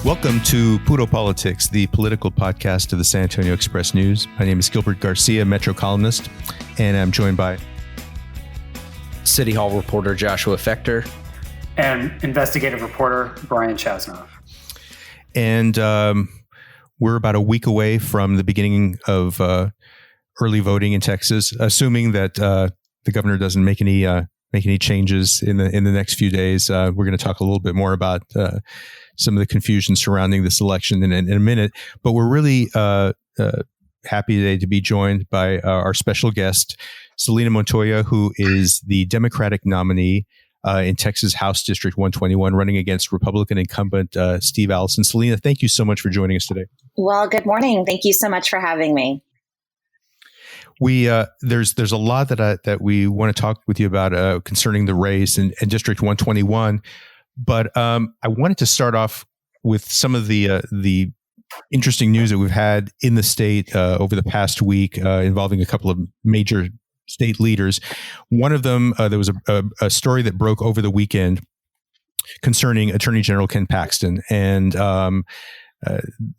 Welcome to Puro Politics, the political podcast of the San Antonio Express News. My name is Gilbert Garcia, Metro columnist, and I'm joined by City Hall reporter Joshua Fechter and investigative reporter Brian Chasnoff. And we're about a week away from the beginning of early voting in Texas, assuming that the governor doesn't make any changes in the next few days. We're going to talk a little bit more about some of the confusion surrounding this election in a minute. But we're really happy today to be joined by our special guest, Celina Montoya, who is the Democratic nominee in Texas House District 121, running against Republican incumbent Steve Allison. Celina, thank you so much for joining us today. Well, good morning. Thank you so much for having me. There's a lot that we want to talk with you about concerning the race in District 121, but I wanted to start off with some of the interesting news that we've had in the state over the past week involving a couple of major state leaders. One of them, there was a story that broke over the weekend concerning Attorney General Ken Paxton, and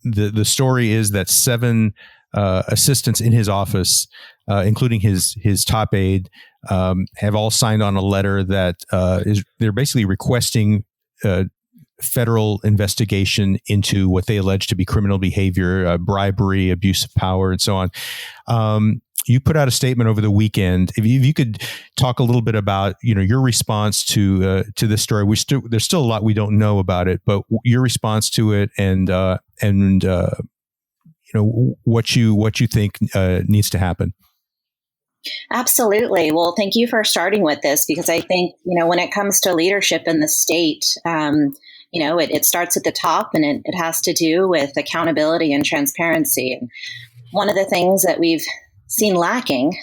the story is that 7 assistants in his office, including his top aide, have all signed on a letter that they're basically requesting federal investigation into what they allege to be criminal behavior, bribery, abuse of power, and so on. You put out a statement over the weekend. If you could talk a little bit about your response to this story. There's still a lot we don't know about it, but your response to it and what you think needs to happen. Absolutely. Well, thank you for starting with this, because I think, when it comes to leadership in the state, it starts at the top, and it has to do with accountability and transparency. And one of the things that we've seen lacking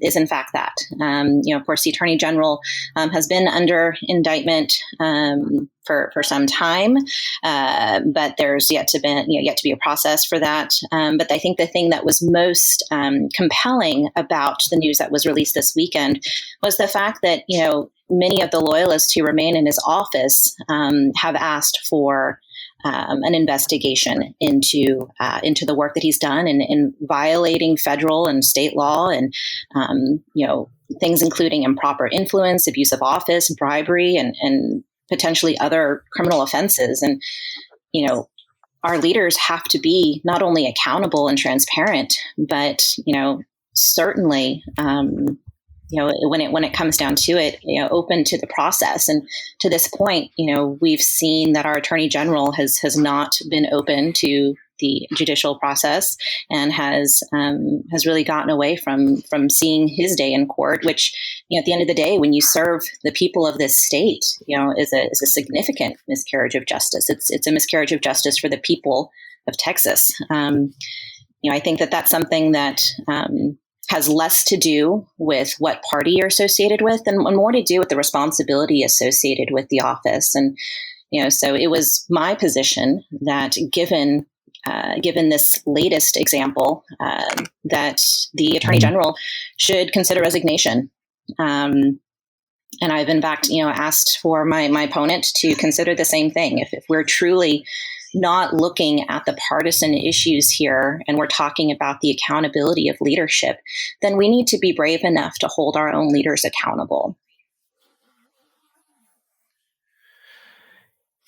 is, in fact, that. Of course, the Attorney General has been under indictment for some time, but there's yet to be a process for that. But I think the thing that was most compelling about the news that was released this weekend was the fact that many of the loyalists who remain in his office have asked for an investigation into the work that he's done in violating federal and state law, and things including improper influence, abuse of office, bribery, and potentially other criminal offenses. And our leaders have to be not only accountable and transparent, but certainly when it comes down to it, open to the process. And to this point, we've seen that our Attorney General has not been open to the judicial process, and has really gotten away from seeing his day in court, which, at the end of the day, when you serve the people of this state, is a significant miscarriage of justice. It's a miscarriage of justice for the people of Texas. I think that that's something that has less to do with what party you're associated with, and more to do with the responsibility associated with the office. And, so it was my position that given this latest example, that the Attorney General should consider resignation. And I've in fact, asked for my opponent to consider the same thing. If we're truly not looking at the partisan issues here, and we're talking about the accountability of leadership, then we need to be brave enough to hold our own leaders accountable.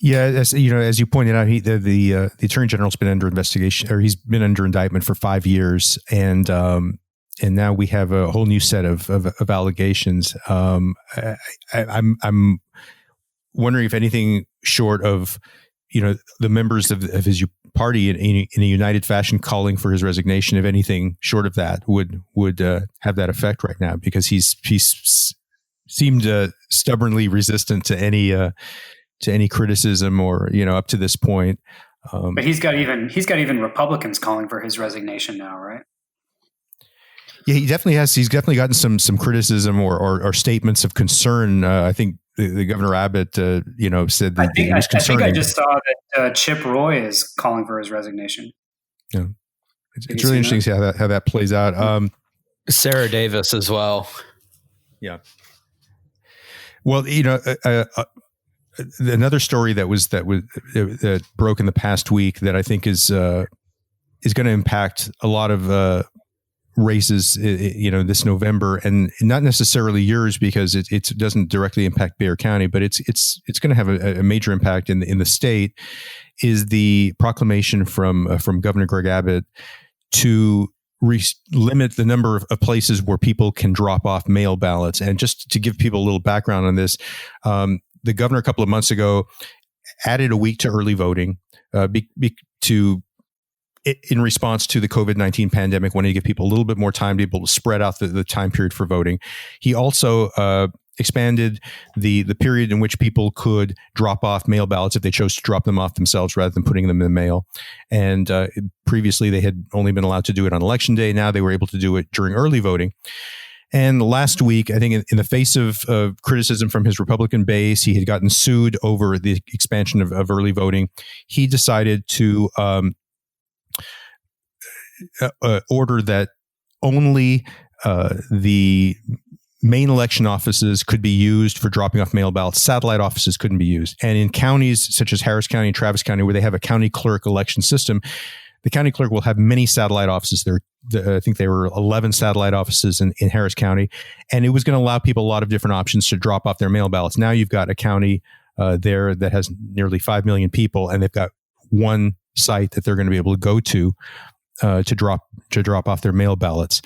Yeah, as you pointed out, the Attorney General's been under investigation, or he's been under indictment for 5 years, and now we have a whole new set of allegations. I'm wondering if anything short of the members of his party in a united fashion calling for his resignation, if anything short of that would have that effect right now, because he's seemed stubbornly resistant to any criticism, or up to this point. But he's got even Republicans calling for his resignation now, right? Yeah, he definitely has. He's definitely gotten some criticism or statements of concern. I think the Governor Abbott, said that he was concerned. I think I just saw that Chip Roy is calling for his resignation. Yeah, it's really interesting to see how that plays out. Sarah Davis as well. Yeah. Well, another story that broke in the past week that I think is going to impact a lot of races, this November, and not necessarily yours because it doesn't directly impact Bexar County, but it's going to have a major impact in the state. Is the proclamation from Governor Greg Abbott to limit the number of places where people can drop off mail ballots. And just to give people a little background on this, the governor a couple of months ago added a week to early voting in response to the COVID-19 pandemic, wanting to give people a little bit more time to be able to spread out the time period for voting. He also expanded the period in which people could drop off mail ballots if they chose to drop them off themselves rather than putting them in the mail. And previously, they had only been allowed to do it on Election Day. Now they were able to do it during early voting. And last week, I think in the face of criticism from his Republican base, he had gotten sued over the expansion of early voting. He decided to order that only the main election offices could be used for dropping off mail ballots. Satellite offices couldn't be used. And in counties such as Harris County and Travis County, where they have a county clerk election system, the county clerk will have many satellite offices. I think there were 11 satellite offices in Harris County, and it was going to allow people a lot of different options to drop off their mail ballots. Now you've got a county there that has nearly 5 million people, and they've got one site that they're going to be able to go to drop off their mail ballots.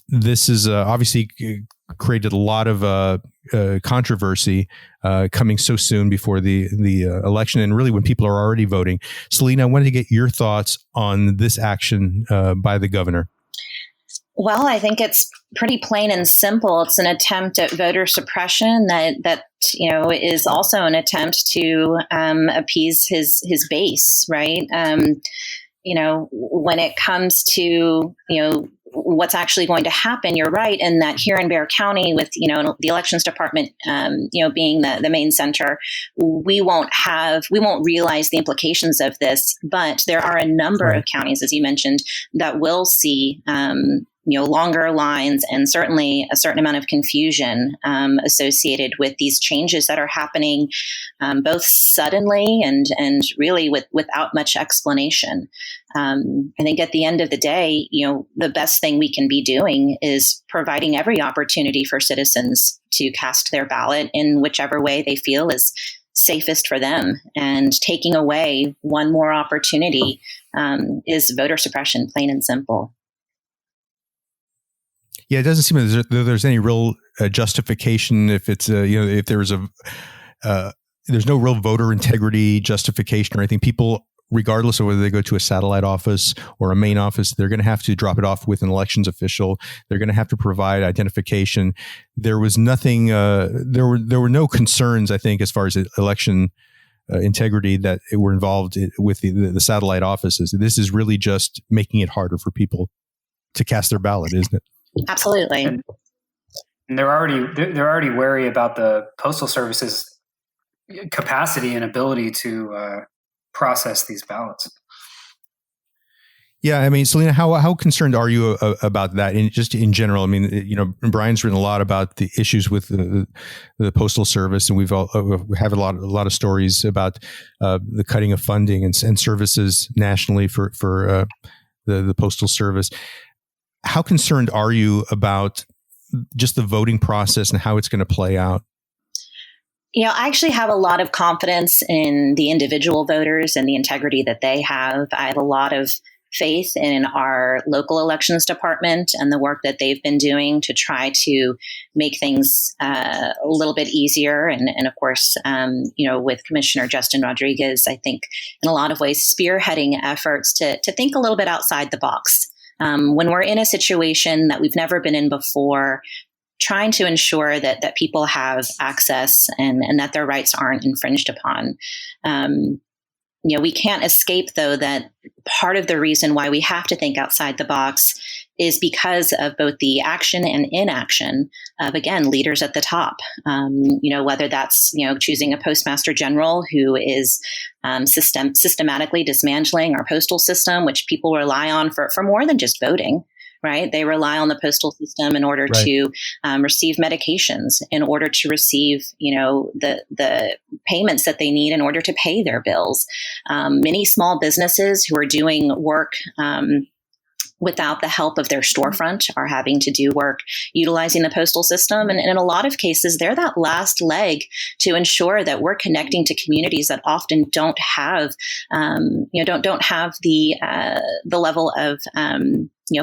This is obviously created a lot of controversy coming so soon before the election, and really when people are already voting. Celina, I wanted to get your thoughts on this action by the governor. Well, I think it's pretty plain and simple. It's an attempt at voter suppression that is also an attempt to appease his base, right? When it comes to what's actually going to happen, you're right in that here in Bexar County, with the elections department being the main center, we won't realize the implications of this. But there are a number of counties, as you mentioned, that will see longer lines and certainly a certain amount of confusion associated with these changes that are happening both suddenly and really without much explanation. I think at the end of the day, the best thing we can be doing is providing every opportunity for citizens to cast their ballot in whichever way they feel is safest for them. And taking away one more opportunity is voter suppression, plain and simple. Yeah, it doesn't seem as though there's any real justification if it's if there's there's no real voter integrity justification or anything. People, regardless of whether they go to a satellite office or a main office, they're going to have to drop it off with an elections official. They're going to have to provide identification. There was nothing. There were no concerns, I think, as far as election integrity that were involved with the satellite offices. This is really just making it harder for people to cast their ballot, isn't it? Absolutely. And they're already wary about the Postal Service's capacity and ability to process these ballots. Yeah, I mean, Celina, how concerned are you about that? Just in general, I mean, Brian's written a lot about the issues with the Postal Service, and we have a lot of stories about the cutting of funding and services nationally for the Postal Service. How concerned are you about just the voting process and how it's going to play out? I actually have a lot of confidence in the individual voters and the integrity that they have. I have a lot of faith in our local elections department and the work that they've been doing to try to make things a little bit easier. And of course, with Commissioner Justin Rodriguez, I think in a lot of ways spearheading efforts to think a little bit outside the box. When we're in a situation that we've never been in before, trying to ensure that people have access and that their rights aren't infringed upon. We can't escape, though, that part of the reason why we have to think outside the box is because of both the action and inaction of, again, leaders at the top. Whether that's, choosing a postmaster general who is systematically dismantling our postal system, which people rely on for more than just voting, right? They rely on the postal system in order to receive medications, in order to receive, the payments that they need in order to pay their bills. Many small businesses who are doing work without the help of their storefront are having to do work utilizing the postal system. And in a lot of cases, they're that last leg to ensure that we're connecting to communities that often don't have, don't have the level of,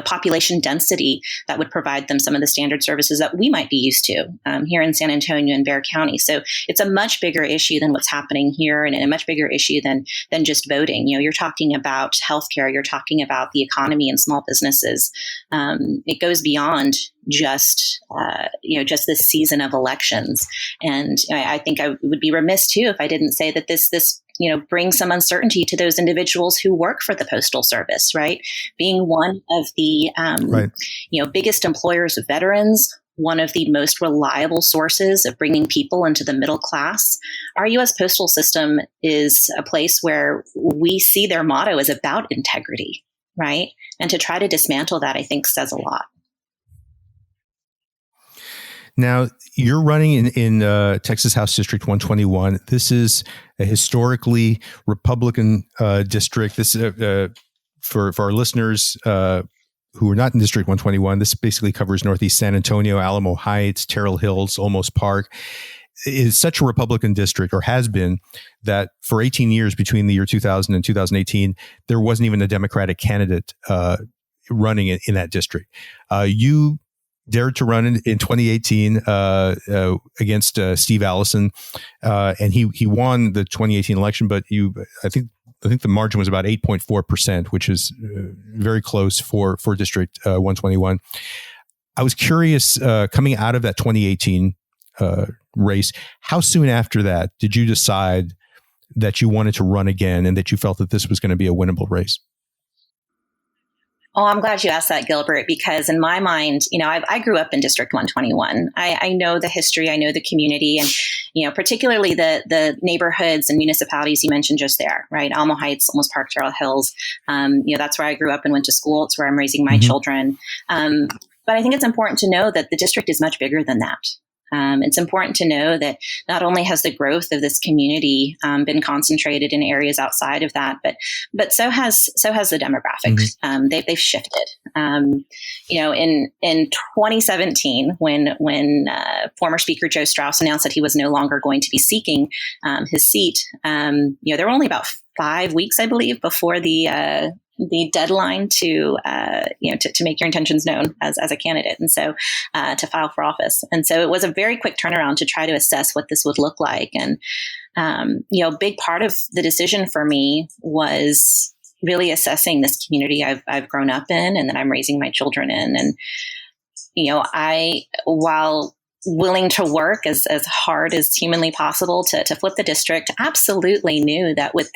population density that would provide them some of the standard services that we might be used to here in San Antonio and Bexar County. So it's a much bigger issue than what's happening here, and a much bigger issue than just voting. You're talking about healthcare, you're talking about the economy and small businesses. It goes beyond just this season of elections. And I think I would be remiss too if I didn't say that this brings some uncertainty to those individuals who work for the Postal Service, right? Being one of the, biggest employers of veterans, one of the most reliable sources of bringing people into the middle class. Our U.S. postal system is a place where we see their motto is about integrity, right? And to try to dismantle that, I think, says a lot. Now, you're running in Texas House District 121. This is a historically Republican district. This for our listeners who are not in District 121, this basically covers Northeast San Antonio, Alamo Heights, Terrell Hills, Olmos Park. It is such a Republican district, or has been, that for 18 years between the year 2000 and 2018, there wasn't even a Democratic candidate running in that district. You dared to run in 2018 against Steve Allison, and he won the 2018 election. But I think the margin was about 8.4%, which is very close for District 121. I was curious, coming out of that 2018 race, how soon after that did you decide that you wanted to run again and that you felt that this was going to be a winnable race? Oh, I'm glad you asked that, Gilbert, because in my mind, I grew up in District 121. I know the history, I know the community, and, particularly the neighborhoods and municipalities you mentioned just there, right? Alamo Heights, Olmos Park, Terrell Hills. That's where I grew up and went to school. It's where I'm raising my children. But I think it's important to know that the district is much bigger than that. It's important to know that not only has the growth of this community been concentrated in areas outside of that, but so has the demographics. They've shifted. In 2017, when former Speaker Joe Straus announced that he was no longer going to be seeking his seat, there were only about 5 weeks, I believe, before the deadline to make your intentions known as a candidate, and so to file for office. And so it was a very quick turnaround to try to assess what this would look like. And a big part of the decision for me was really assessing this community I've grown up in and that I'm raising my children in. And while willing to work as hard as humanly possible to flip the district, absolutely knew that with,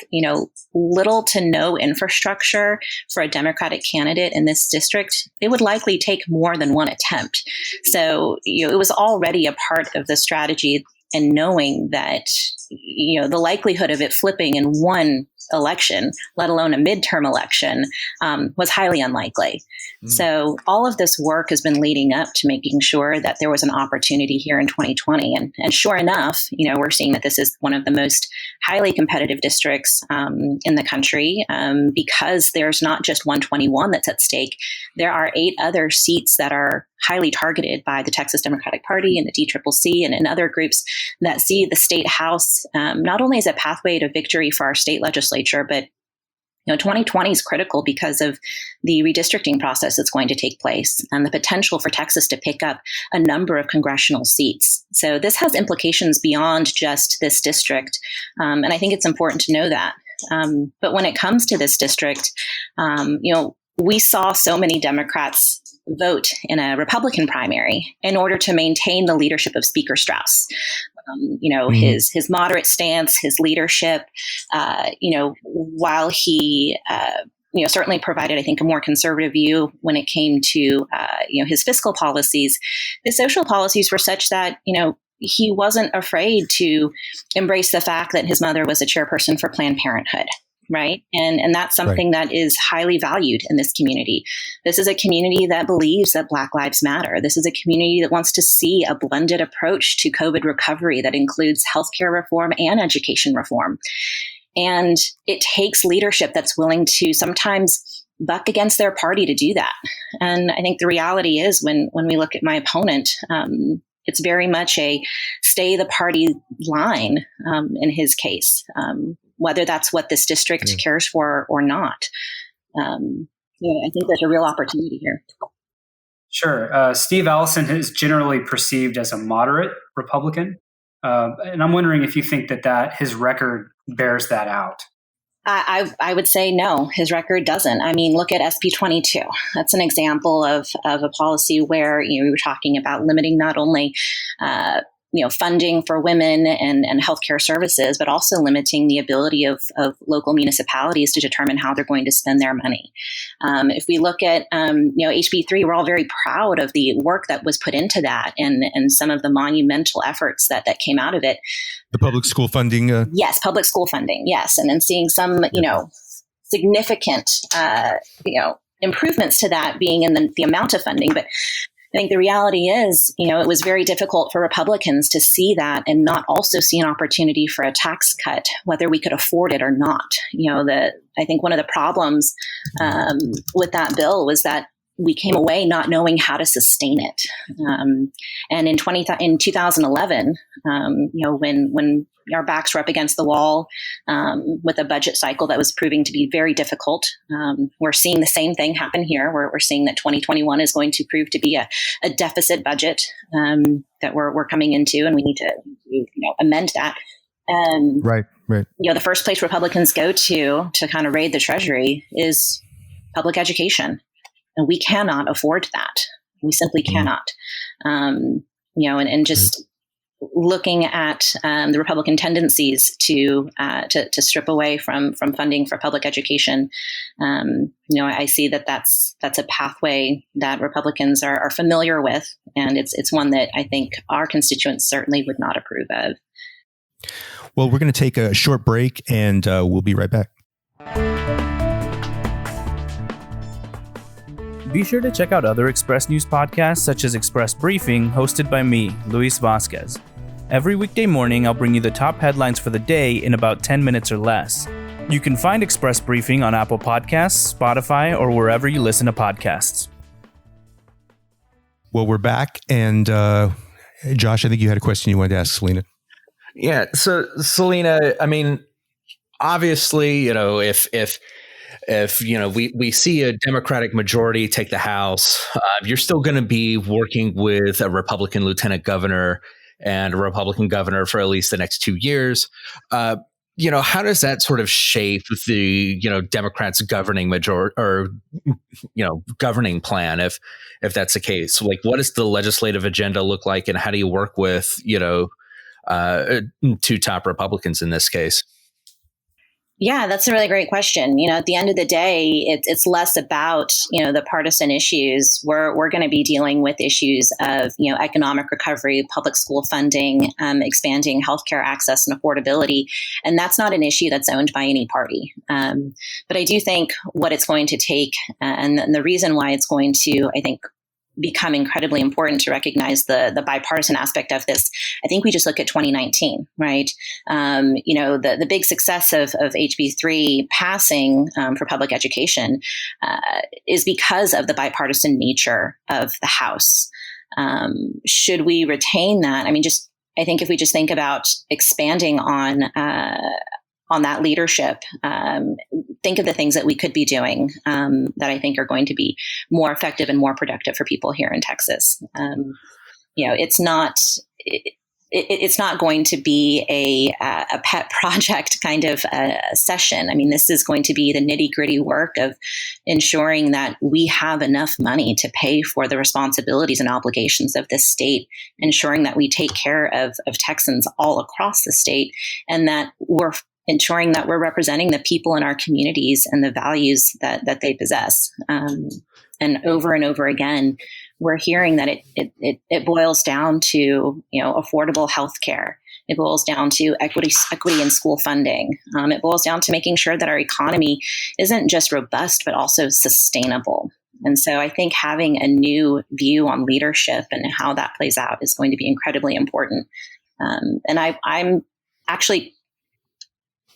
little to no infrastructure for a Democratic candidate in this district, it would likely take more than one attempt. So, it was already a part of the strategy, and knowing that, the likelihood of it flipping in one election, let alone a midterm election, was highly unlikely. So all of this work has been leading up to making sure that there was an opportunity here in 2020. And sure enough, we're seeing that this is one of the most highly competitive districts in the country, because there's not just 121 that's at stake. There are 8 other seats that are highly targeted by the Texas Democratic Party and the DCCC and other groups that see the state house not only as a pathway to victory for our state legislature, but 2020 is critical because of the redistricting process that's going to take place and the potential for Texas to pick up a number of congressional seats. So this has implications beyond just this district. And I think it's important to know that. But when it comes to this district, we saw so many Democrats vote in a Republican primary in order to maintain the leadership of Speaker Straus. His moderate stance, his leadership, while he, certainly provided, I think, a more conservative view when it came to, his fiscal policies, the social policies were such that, he wasn't afraid to embrace the fact that his mother was a chairperson for Planned Parenthood. right? And that's something that is highly valued in this community. This is a community that believes that Black Lives Matter. This is a community that wants to see a blended approach to COVID recovery that includes healthcare reform and education reform. And it takes leadership that's willing to sometimes buck against their party to do that. And I think the reality is when we look at my opponent, it's very much a stay the party line in his case, whether that's what this district cares for or not. I think there's a real opportunity here. Sure. Steve Allison is generally perceived as a moderate Republican. And I'm wondering if you think that his record bears that out. I would say no, his record doesn't. I mean, look at SB 22. That's an example of a policy where we were talking about limiting not only funding for women and healthcare services, but also limiting the ability of local municipalities to determine how they're going to spend their money. If we look at HB3, we're all very proud of the work that was put into that and some of the monumental efforts that came out of it. The public school funding? Yes, public school funding, yes. And then seeing some, significant, improvements to that being in the amount of funding. But I think the reality is, it was very difficult for Republicans to see that and not also see an opportunity for a tax cut, whether we could afford it or not. I think one of the problems with that bill was that we came away not knowing how to sustain it. And in 2011, when our backs were up against the wall with a budget cycle that was proving to be very difficult, we're seeing the same thing happen here. We're seeing that 2021 is going to prove to be a deficit budget that we're coming into, and we need to amend that. Right. The first place Republicans go to kind of raid the Treasury is public education. And we cannot afford that. We simply cannot. And just looking at the Republican tendencies to strip away from funding for public education, I see that's a pathway that Republicans are familiar with, and it's one that I think our constituents certainly would not approve of. Well, we're going to take a short break, and we'll be right back. Be sure to check out other Express News podcasts such as Express Briefing, hosted by me, Luis Vasquez. Every weekday morning, I'll bring you the top headlines for the day in about 10 minutes or less. You can find Express Briefing on Apple Podcasts, Spotify, or wherever you listen to podcasts. Well, we're back, and Josh, I think you had a question you wanted to ask Celina. Yeah, so Celina, I mean, obviously, if we see a Democratic majority take the House, you're still going to be working with a Republican lieutenant governor and a Republican governor for at least the next 2 years. How does that sort of shape the Democrats' governing majority or governing plan if that's the case? Like, what does the legislative agenda look like, and how do you work with two top Republicans in this case? Yeah, that's a really great question. At the end of the day, it's less about, the partisan issues. We're going to be dealing with issues of, economic recovery, public school funding, expanding healthcare access and affordability. And that's not an issue that's owned by any party. But I do think what it's going to take, and the reason why it's going to, I think, become incredibly important to recognize the bipartisan aspect of this. I think we just look at 2019, right? The big success of HB3 passing for public education is because of the bipartisan nature of the House. Should we retain that? I mean, I think if we just think about expanding on that leadership, think of the things that we could be doing that I think are going to be more effective and more productive for people here in Texas. It's not going to be a pet project kind of session. I mean, this is going to be the nitty gritty work of ensuring that we have enough money to pay for the responsibilities and obligations of this state, ensuring that we take care of Texans all across the state, and that we're ensuring that we're representing the people in our communities and the values that they possess. And over again, we're hearing that it boils down to, affordable health care. It boils down to equity in school funding. It boils down to making sure that our economy isn't just robust, but also sustainable. And so I think having a new view on leadership and how that plays out is going to be incredibly important. And I'm actually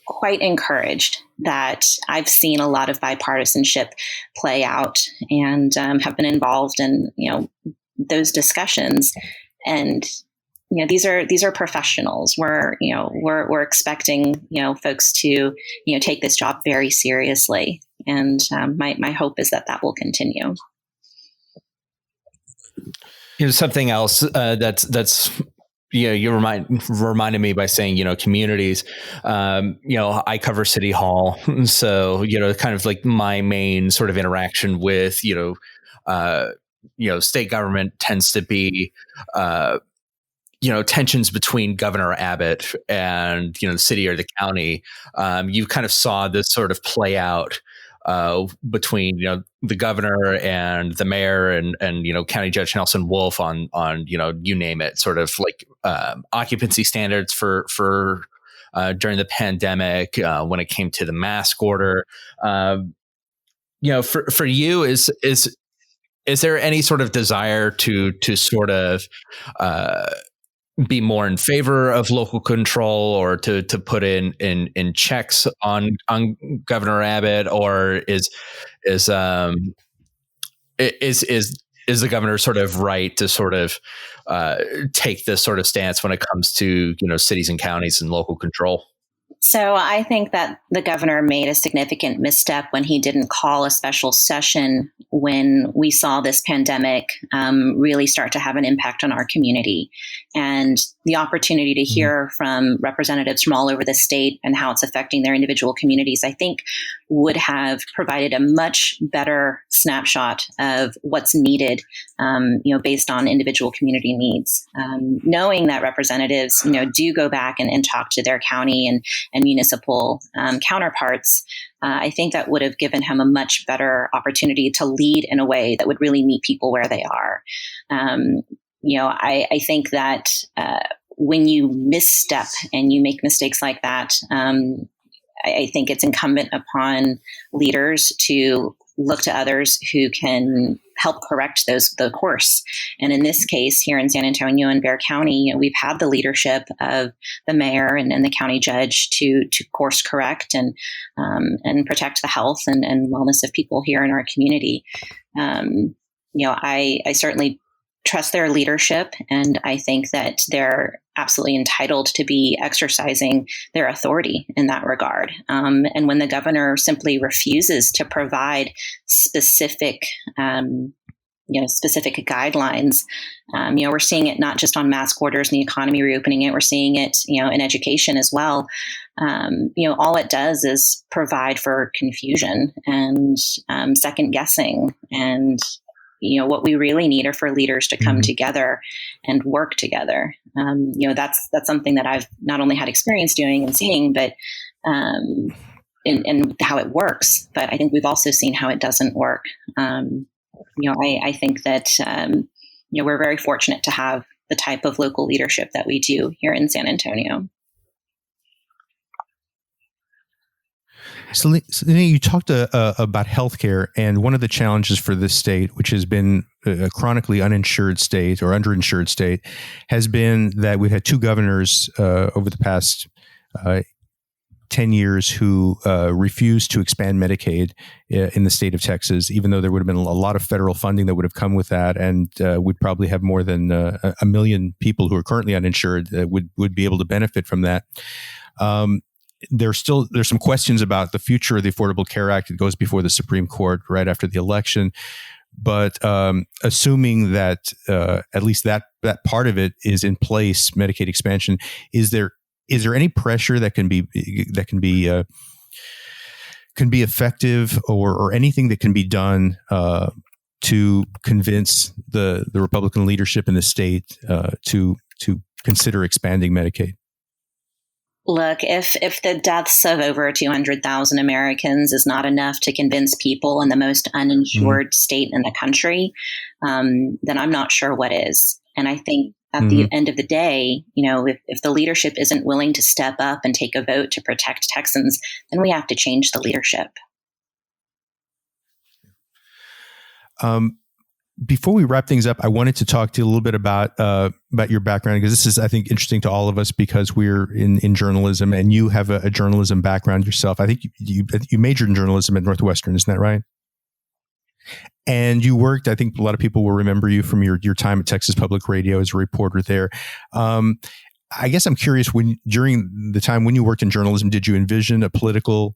quite encouraged that I've seen a lot of bipartisanship play out and have been involved in, those discussions. And, these are professionals. We're expecting, folks to, take this job very seriously. And my hope is that will continue. Something else that's you reminded me by saying, communities, I cover City Hall. So, kind of like my main sort of interaction with, state government tends to be, tensions between Governor Abbott and, the city or the county. You kind of saw this sort of play out between the governor and the mayor and County Judge Nelson Wolff on you name it, sort of like occupancy standards for during the pandemic, when it came to the mask order. For you, is there any sort of desire to sort of be more in favor of local control, or to put in checks on Governor Abbott, or is the governor sort of right to sort of take this sort of stance when it comes to cities and counties and local control? So I think that the governor made a significant misstep when he didn't call a special session when we saw this pandemic really start to have an impact on our community. And the opportunity to hear from representatives from all over the state and how it's affecting their individual communities, I think would have provided a much better snapshot of what's needed, based on individual community needs. Knowing that representatives, do go back and talk to their county and municipal counterparts, I think that would have given him a much better opportunity to lead in a way that would really meet people where they are. I think that when you misstep and you make mistakes like that, I think it's incumbent upon leaders to look to others who can help correct the course. And in this case, here in San Antonio and Bexar County, we've had the leadership of the mayor and the county judge to course correct and protect the health and wellness of people here in our community. I certainly trust their leadership, and I think that they're absolutely entitled to be exercising their authority in that regard. And when the governor simply refuses to provide specific guidelines, we're seeing it not just on mask orders and the economy reopening it, we're seeing it, in education as well. All it does is provide for confusion and second guessing. And what we really need are for leaders to come together and work together. That's something that I've not only had experience doing and seeing, but in how it works. But I think we've also seen how it doesn't work. I think that we're very fortunate to have the type of local leadership that we do here in San Antonio. Celina, you talked about healthcare, and one of the challenges for this state, which has been a chronically uninsured state or underinsured state, has been that we've had two governors over the past 10 years who refused to expand Medicaid in the state of Texas, even though there would have been a lot of federal funding that would have come with that, and we'd probably have more than a million people who are currently uninsured that would be able to benefit from that. There's some questions about the future of the Affordable Care Act. It goes before the Supreme Court right after the election. But assuming that at least that part of it is in place, Medicaid expansion, is there any pressure that can be effective, or anything that can be done to convince the Republican leadership in the state to consider expanding Medicaid? Look, if the deaths of over 200,000 Americans is not enough to convince people in the most uninsured state in the country, then I'm not sure what is. And I think at the end of the day, if the leadership isn't willing to step up and take a vote to protect Texans, then we have to change the leadership. Before we wrap things up, I wanted to talk to you a little bit about your background, because this is, I think, interesting to all of us because we're in journalism, and you have a journalism background yourself. I think you majored in journalism at Northwestern, isn't that right? And you worked, I think a lot of people will remember you from your time at Texas Public Radio as a reporter there. I guess I'm curious, during the time when you worked in journalism, did you envision a political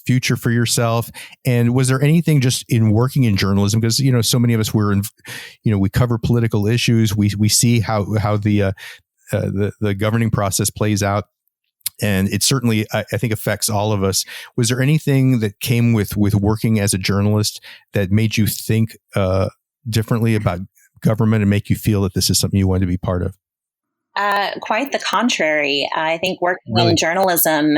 future for yourself? And was there anything just in working in journalism, because so many of us we cover political issues, we see how the governing process plays out, and it certainly, I think, affects all of us. Was there anything that came with working as a journalist that made you think differently about government and make you feel that this is something you wanted to be part of? Quite the contrary. I think working in journalism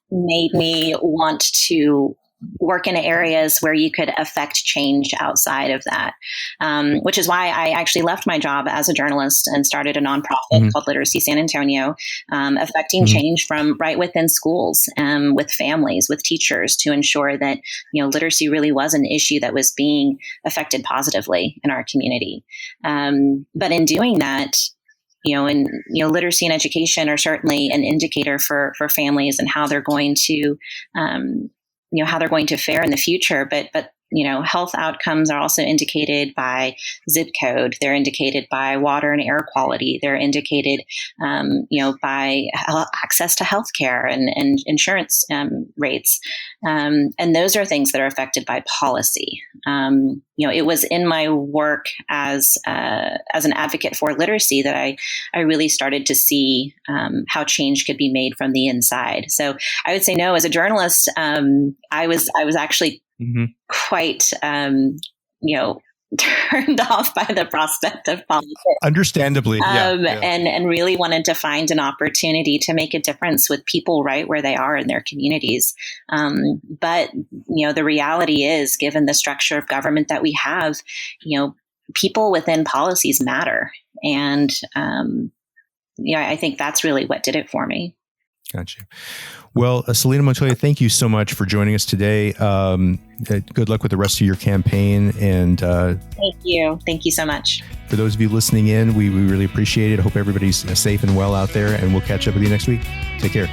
made me want to work in areas where you could affect change outside of that, which is why I actually left my job as a journalist and started a nonprofit called Literacy San Antonio, affecting change from right within schools, with families, with teachers, to ensure that literacy really was an issue that was being affected positively in our community. But in doing that, literacy and education are certainly an indicator for families and how they're going to, fare in the future. But health outcomes are also indicated by zip code. They're indicated by water and air quality. They're indicated, by access to healthcare and insurance rates. And those are things that are affected by policy. It was in my work as an advocate for literacy that I really started to see how change could be made from the inside. So I would say no. As a journalist, I was actually quite, turned off by the prospect of politics. Understandably, and really wanted to find an opportunity to make a difference with people right where they are in their communities. But the reality is, given the structure of government that we have, people within policies matter, and I think that's really what did it for me. Gotcha. Well, Celina Montoya, thank you so much for joining us today. Good luck with the rest of your campaign. And thank you. Thank you so much. For those of you listening in, we really appreciate it. I hope everybody's safe and well out there, and we'll catch up with you next week. Take care.